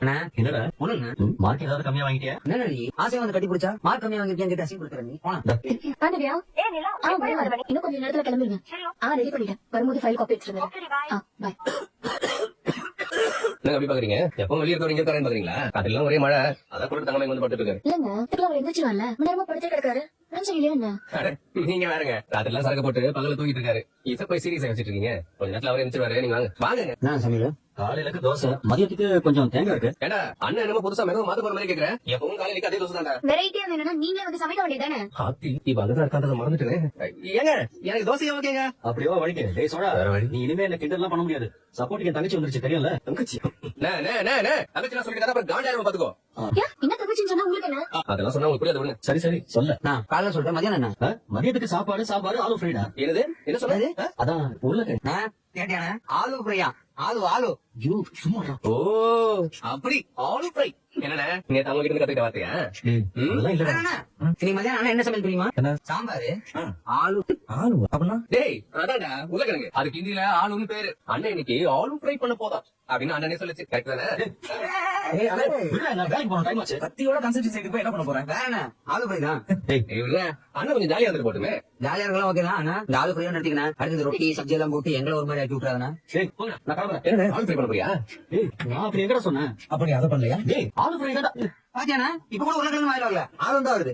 என்னடா பொண்ணுங்க மார்க் ஏதாவது கம்மியா வாங்கிட்டியா? என்ன நீ ஆசையா வந்து கட்டி பிடிச்சா மார்க் கம்மியா வாங்கிருக்கேன் கிட்ட அசிங்க கொடுக்குற நீ போனா பாண்டியா இன்னும் கொஞ்சம் நேரத்துல கிளம்பிடுங்க. ரெடி பண்ணிட்டேன். வரும்போது ஃபைல் காப்பி எடுத்துருங்க. பாய். என்ன அப்படி பாக்குறீங்க? எப்பவும் வெளியே இருக்கவங்க இங்க இருக்காருன்னு பாக்குறீங்களா? அதெல்லாம் ஒரே மழை, அதான் கூட தங்கமே வந்து பட்டு இருக்காரு. இல்லங்க அவர் எந்திரிச்சிருவான்ல, நேரமா படுத்தே கிடக்காரு. இல்லையா என்ன? நீங்க வேறங்க, அதெல்லாம் சரக்கு போட்டு பகல தூக்கிட்டு இருக்காரு. இத போய் சீரியஸா வச்சிட்டு இருக்கீங்க. கொஞ்ச நேரத்துல அவரே எந்திரிச்சுவாரு. நீங்க வாங்க. என்ன சமையல்? காலையில தோசை, மதியத்துக்கு கொஞ்சம் தேங்காய் இருக்கு. ஏண்டா அண்ணன் என்னமோ புதுசா மெனு மாத்த போற மாதிரி கேக்குறேன். எப்பவும் காலையில அதே தோசை தான்டா. வெரைட்டியா வேணும்னா நீங்களே வந்து சமைக்க வேண்டியதானே? இப்ப அங்கதான் இருக்கான்றத மறந்துட்டேன். ஏங்க எனக்கு தோசையா ஓகேங்க. அப்படியோ வழிக்கு டேய் சோடா வேற வழி. நீ இனிமே என்ன கிண்டல்லாம் பண்ண முடியாது. சப்போர்ட் என் தங்கச்சி வந்துருச்சு தெரியும்ல? தங்கச்சி தங்கச்சி சொல்லிட்டு அப்புறம் காண்டாயிரம் பாத்துக்கோ. என்ன தங்கச்சின்னு சொன்னா உங்களுக்கு என்ன? அதெல்லாம் சொன்னா உங்களுக்கு புரியாது. சரி சொல்ல. நான் காலைல சொல்றேன் மதியானம் என்ன மதியத்துக்கு சாப்பாடு ஆலு ஃப்ரைடா. என்னது என்ன சொன்னது? அதான் உருளைக்கிழங்கு. கேட்டியானே ஆலு ஃப்ரையா? ஆலு ஐயோ சும்மா ஓ அப்படி ஆலு ஃப்ரை. என்னடா நேத்து அவங்க கிட்ட கத்துக்கிட்ட வார்த்தையா? அதெல்லாம் இல்லடா. இன்னைக்கு மதியானம் அண்ணா என்ன சமையல் தெரியுமா? என்ன? சாம்பாரு ஆலு அப்படின்னா டேய் அதான்டா உருளைக்கிழங்கு. அதுக்கு ஹிந்தில ஆலுன்னு பேரு. அண்ணன் இன்னைக்கு ஆலு ஃப்ரை பண்ண போதா அப்படின்னு அண்ணனே சொல்லுச்சு. கரெக்ட் தானே? வேலைக்கு போன டைம் ஆச்சு. கத்தியோட கன்சல்டி சைடு போய் என்ன பண்ண போறேன்? வேற என்ன ஆலு ஃப்ரை தான். அண்ணன் கொஞ்சம் ஜாலியா இருந்துட்டு போட்டுமே. ஜாலியா இருக்கலாம் ஓகே தான். ஆனா இந்த ஆலு ஃப்ரையா நடத்திக்கணும். அடுத்து ரொட்டி சப்ஜி எல்லாம் போட்டு எங்களை ஒரு மாதிரி ஆக்கி விட்டுறாதுனா நான் கிளம்புறேன். என்ன ஆலு ஃப்ரை பண்ண போறியா? நான் அப்படி எங்கடா சொன்னேன்? அப்ப நீ அதை பண்ணலையா? டேய் ஆலு ஃப்ரை தான்டா. பாத்தியானா இப்ப கூட உருளைக்கிழங்கு வாயில வரல ஆலு தான் வருது.